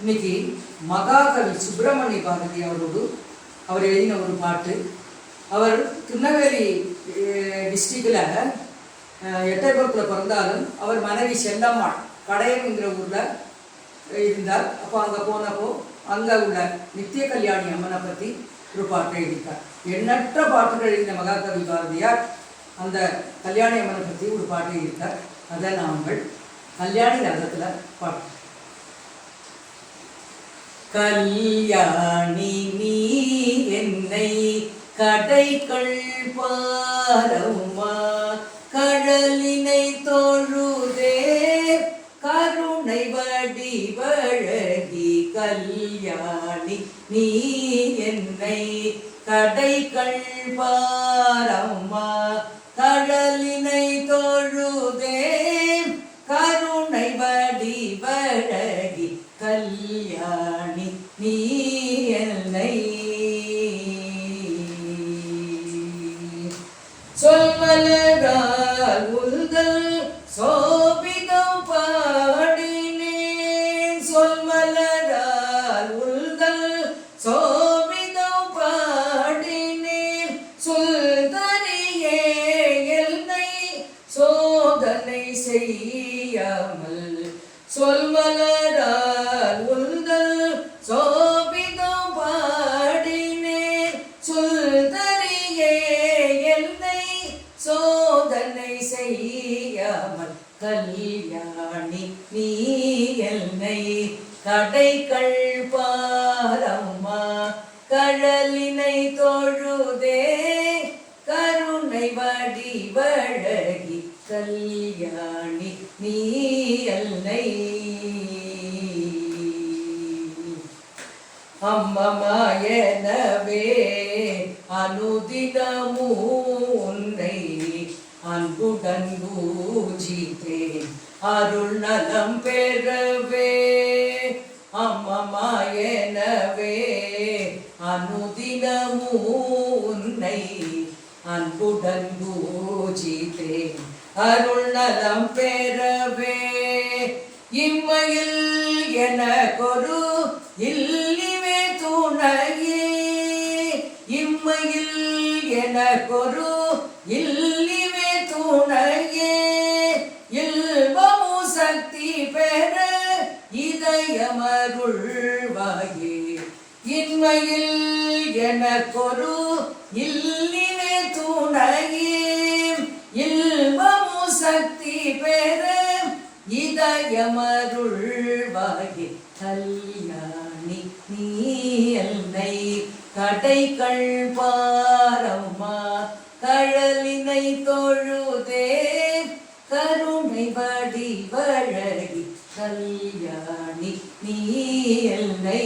இன்னைக்கு மகாகவி சுப்பிரமணிய பாரதி அவரோடு அவர் எழுதின ஒரு பாட்டு. அவர் திருநெல்வேலி டிஸ்ட்ரிக்டில் எட்டயபுரத்தில் பிறந்தாலும் அவர் மனைவி செல்லம்மாள் கடையம்ங்கிற ஊரில் இருந்தார். அப்போ அங்கே போனப்போ அங்கே உள்ள நித்திய கல்யாணி அம்மனை பற்றி ஒரு பாட்டை எழுதியிருக்கார். எண்ணற்ற பாட்டுகள் எழுதின மகாகவி பாரதியார் அந்த கல்யாணி அம்மனை பற்றி ஒரு பாட்டு எழுதியிருக்கார். அதை நாங்கள் கல்யாணி ரகத்தில் பாட்டு. கல்யாணி நீ என்னை கடைகள் பாரம்மா கடலினை தொழுதே கருணை வடிவழகி கல்யாணி நீ என்னை கடைகள் பாரம்மா கடலினை தொழுதே கருணை வடிவழகி கல்யாணி நீ என்னை சொல்மலரால் உல்கள் சோபிதம் பாடினேன் சொல்மலரால் உல்கள் சோபிதம் பாடினேன் சொல்தரியே என்னை சோதனை செய்யாமல் சொல்மலரால் உல்கள் சோபிதம் பாடினேன் சொல்தரியே என்னை சோதனை செய்யாமல் கல்யாணி நீ என்னை கடைகள் பாரம்மா கடலினை தொழுதே கருணை வடிவழகி கல்யாணி நீ என்னை அம்மமாயனவே அனுதினமு உன்னை அன்புடன் பூஜித்தேன் அருள் நலம் பெறவே அம்மமாயனவே அனுதினமு உன்னை அன்புடன் பூஜித்தேன் அருள் நலம் பெறவே இம்மையில் எனக்கொரு இல்லிவே துணையே இம்மையில் எனக்கொரு இல்லிவே துணையே இல்வமு சக்தி பெற இதயமருள்வாயே இன்மையில் எனக்கொரு இல்லிவே துணையே இல்வமு சக்தி பெற இதயமருள்வாயே கல்யாணி நீ என்னை கடைகள் பாரம்மா கடலினை தொழுதே கருணை வடிவழகி கல்யாணி நீ என்னை